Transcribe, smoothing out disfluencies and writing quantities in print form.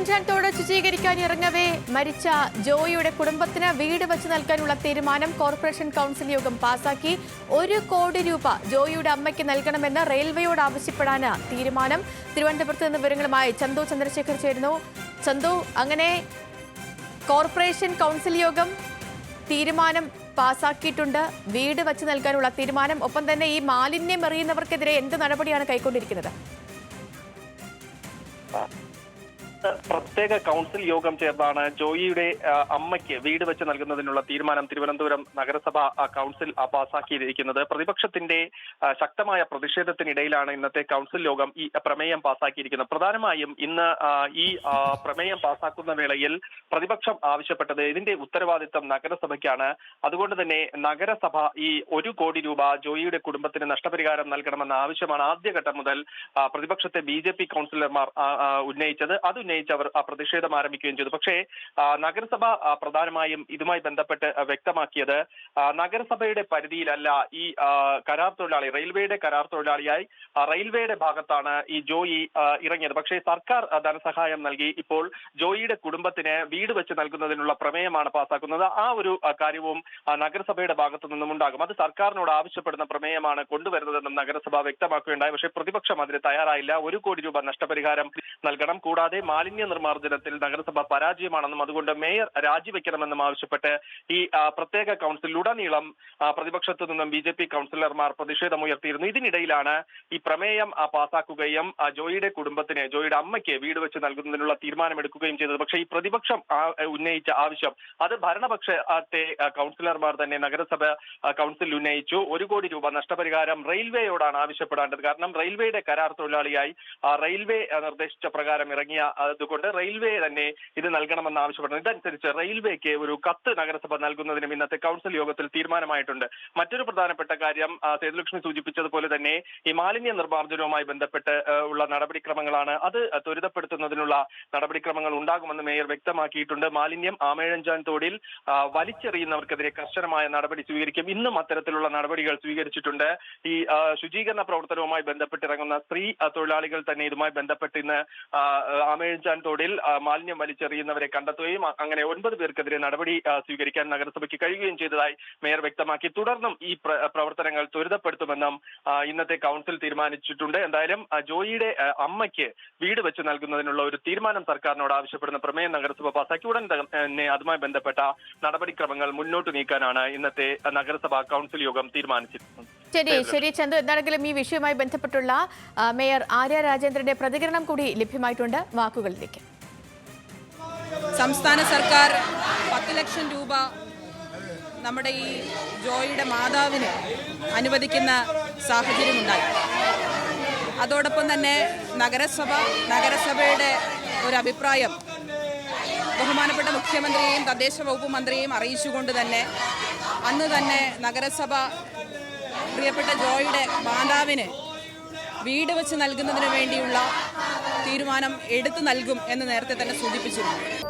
മാലിന്യത്തോട് ശുചീകരിക്കാൻ ഇറങ്ങവേ മരിച്ച ജോയിയുടെ കുടുംബത്തിന് വീട് വെച്ച് നൽകാനുള്ള തീരുമാനം കോർപ്പറേഷൻ കൗൺസിൽ യോഗം പാസാക്കി. 1 കോടി രൂപ ജോയിയുടെ അമ്മയ്ക്ക് നൽകണമെന്ന് റെയിൽവേയോട് ആവശ്യപ്പെടാന് തീരുമാനം. തിരുവനന്തപുരത്ത് നിന്ന് വിവരങ്ങളുമായി ചന്തു ചന്ദ്രശേഖർ ചേരുന്നു. ചന്തു, അങ്ങനെ കോർപ്പറേഷൻ കൗൺസിൽ യോഗം തീരുമാനം പാസാക്കിയിട്ടുണ്ട്, വീട് വെച്ച് നൽകാനുള്ള തീരുമാനം. ഒപ്പം തന്നെ ഈ മാലിന്യം എറിയുന്നവർക്കെതിരെ എന്ത് നടപടിയാണ് കൈക്കൊണ്ടിരിക്കുന്നത്? പ്രത്യേക കൗൺസിൽ യോഗം ചേർന്നാണ് ജോയിയുടെ അമ്മയ്ക്ക് വീട് വെച്ച് നൽകുന്നതിനുള്ള തീരുമാനം തിരുവനന്തപുരം നഗരസഭ കൗൺസിൽ പാസാക്കിയിരിക്കുന്നത്. പ്രതിപക്ഷത്തിന്റെ ശക്തമായ പ്രതിഷേധത്തിനിടയിലാണ് ഇന്നത്തെ കൗൺസിൽ യോഗം ഈ പ്രമേയം പാസാക്കിയിരിക്കുന്നത്. പ്രധാനമായും ഇന്ന് ഈ പ്രമേയം പാസാക്കുന്ന വേളയിൽ പ്രതിപക്ഷം ആവശ്യപ്പെട്ടത് ഇതിന്റെ ഉത്തരവാദിത്തം നഗരസഭയ്ക്കാണ്. അതുകൊണ്ട് തന്നെ നഗരസഭ ഈ 1 കോടി രൂപ ജോയിയുടെ കുടുംബത്തിന് നഷ്ടപരിഹാരം നൽകണമെന്ന ആവശ്യമാണ് ആദ്യഘട്ടം മുതൽ പ്രതിപക്ഷത്തെ BJP കൗൺസിലർമാർ ഉന്നയിച്ചത്. അത് ഉന്നയിച്ച് അവർ പ്രതിഷേധം ആരംഭിക്കുകയും ചെയ്തു. പക്ഷേ നഗരസഭ പ്രധാനമായും ഇതുമായി ബന്ധപ്പെട്ട് വ്യക്തമാക്കിയത് നഗരസഭയുടെ പരിധിയിലല്ല ഈ കരാർ തൊഴിലാളി, റെയിൽവേയുടെ കരാർ തൊഴിലാളിയായി റെയിൽവേയുടെ ഭാഗത്താണ് ഈ ജോയി ഇറങ്ങിയത്. പക്ഷേ സർക്കാർ ധനസഹായം നൽകി ഇപ്പോൾ ജോയിയുടെ കുടുംബത്തിന് വീട് വെച്ച് നൽകുന്നതിനുള്ള പ്രമേയമാണ് പാസാക്കുന്നത്. ആ ഒരു കാര്യവും നഗരസഭയുടെ ഭാഗത്തു നിന്നും ഉണ്ടാകും. അത് സർക്കാരിനോട് ആവശ്യപ്പെടുന്ന പ്രമേയമാണ് കൊണ്ടുവരുന്നതെന്നും നഗരസഭ വ്യക്തമാക്കുകയുണ്ടായി. പക്ഷേ പ്രതിപക്ഷം അതിന് തയ്യാറായില്ല. 1 കോടി രൂപ നഷ്ടപരിഹാരം നൽകണം. കൂടാതെ മാലിന്യ നിർമ്മാർജ്ജനത്തിൽ നഗരസഭ പരാജയമാണെന്നും അതുകൊണ്ട് മേയർ രാജിവെക്കണമെന്നും ആവശ്യപ്പെട്ട് ഈ പ്രത്യേക കൗൺസിലുടനീളം പ്രതിപക്ഷത്തു നിന്നും BJP കൗൺസിലർമാർ പ്രതിഷേധമുയർത്തിയിരുന്നു. ഇതിനിടയിലാണ് ഈ പ്രമേയം പാസാക്കുകയും ജോയിയുടെ കുടുംബത്തിന്, ജോയിയുടെ അമ്മയ്ക്ക് വീട് വെച്ച് നൽകുന്നതിനുള്ള തീരുമാനമെടുക്കുകയും ചെയ്തത്. പക്ഷേ ഈ പ്രതിപക്ഷം ഉന്നയിച്ച ആവശ്യം അത് ഭരണപക്ഷത്തെ കൗൺസിലർമാർ തന്നെ നഗരസഭ കൗൺസിൽ ഉന്നയിച്ചു. 1 കോടി രൂപ നഷ്ടപരിഹാരം റെയിൽവേയോടാണ് ആവശ്യപ്പെടേണ്ടത്. കാരണം റെയിൽവേയുടെ കരാർ തൊഴിലാളിയായി റെയിൽവേ നിർദ്ദേശിച്ച പ്രകാരം ഇറങ്ങിയ അതുകൊണ്ട് റെയിൽവേ തന്നെ ഇത് നൽകണമെന്ന് ആവശ്യപ്പെടുന്നു. ഇതനുസരിച്ച് റെയിൽവേക്ക് ഒരു കത്ത് നഗരസഭ നൽകുന്നതിനും ഇന്നത്തെ കൗൺസിൽ യോഗത്തിൽ തീരുമാനമായിട്ടുണ്ട്. മറ്റൊരു പ്രധാനപ്പെട്ട കാര്യം സേതുലക്ഷ്മി സൂചിപ്പിച്ചതുപോലെ തന്നെ ഈ മാലിന്യ നിർമ്മാർജ്ജനവുമായി ബന്ധപ്പെട്ട് ഉള്ള നടപടിക്രമങ്ങളാണ്. അത് ത്വരിതപ്പെടുത്തുന്നതിനുള്ള നടപടിക്രമങ്ങൾ ഉണ്ടാകുമെന്ന് മേയർ വ്യക്തമാക്കിയിട്ടുണ്ട്. മാലിന്യം ആമേഴഞ്ചാൻ തോടിൽ വലിച്ചെറിയുന്നവർക്കെതിരെ കർശനമായ നടപടി സ്വീകരിക്കും. ഇന്നും അത്തരത്തിലുള്ള നടപടികൾ സ്വീകരിച്ചിട്ടുണ്ട്. ഈ ശുചീകരണ പ്രവർത്തനവുമായി ബന്ധപ്പെട്ടിറങ്ങുന്ന സ്ത്രീ തൊഴിലാളികൾ തന്നെ ഇതുമായി ബന്ധപ്പെട്ട് ഇന്ന് ആമേഴഞ്ചാൻ തോടിൽ മാലിന്യം വലിച്ചെറിയുന്നവരെ കണ്ടെത്തുകയും അങ്ങനെ 9 പേർക്കെതിരെ നടപടി സ്വീകരിക്കാൻ നഗരസഭയ്ക്ക് കഴിയുകയും ചെയ്തതായി മേയർ വ്യക്തമാക്കി. തുടർന്നും ഈ പ്രവർത്തനങ്ങൾ ത്വരിതപ്പെടുത്തുമെന്നും ഇന്നത്തെ കൗൺസിൽ തീരുമാനിച്ചിട്ടുണ്ട്. എന്തായാലും ജോയിയുടെ അമ്മയ്ക്ക് വീട് വെച്ച് നൽകുന്നതിനുള്ള ഒരു തീരുമാനം സർക്കാരിനോട് ആവശ്യപ്പെടുന്ന പ്രമേയം നഗരസഭ പാസാക്കി. ഉടൻ തന്നെ അതുമായി ബന്ധപ്പെട്ട നടപടിക്രമങ്ങൾ മുന്നോട്ട് നീക്കാനാണ് ഇന്നത്തെ നഗരസഭ കൗൺസിൽ യോഗം തീരുമാനിച്ചിരിക്കുന്നത്. ശരി ചന്തു, എന്താണെങ്കിലും ഈ വിഷയവുമായി ബന്ധപ്പെട്ടുള്ള മേയർ ആര്യ രാജേന്ദ്രന്റെ പ്രതികരണം കൂടി ലഭ്യമായിട്ടുണ്ട്. വാക്കുകളിലേക്ക്. സംസ്ഥാന സർക്കാർ 10 ലക്ഷം രൂപ നമ്മുടെ ഈ ജോയിയുടെ മാതാവിന് അനുവദിക്കുന്ന സാഹചര്യമുണ്ടായി. അതോടൊപ്പം തന്നെ നഗരസഭയുടെ ഒരു അഭിപ്രായം ബഹുമാനപ്പെട്ട മുഖ്യമന്ത്രിയെയും തദ്ദേശ വകുപ്പ് മന്ത്രിയെയും അറിയിച്ചുകൊണ്ട് തന്നെ അന്ന് തന്നെ നഗരസഭ പ്രിയപ്പെട്ട ജോയിയുടെ മാതാവിന് വീട് വെച്ച് നൽകുന്നതിന് വേണ്ടിയുള്ള തീരുമാനം എടുത്തു നൽകും എന്ന് നേരത്തെ തന്നെ സൂചിപ്പിച്ചിരുന്നു.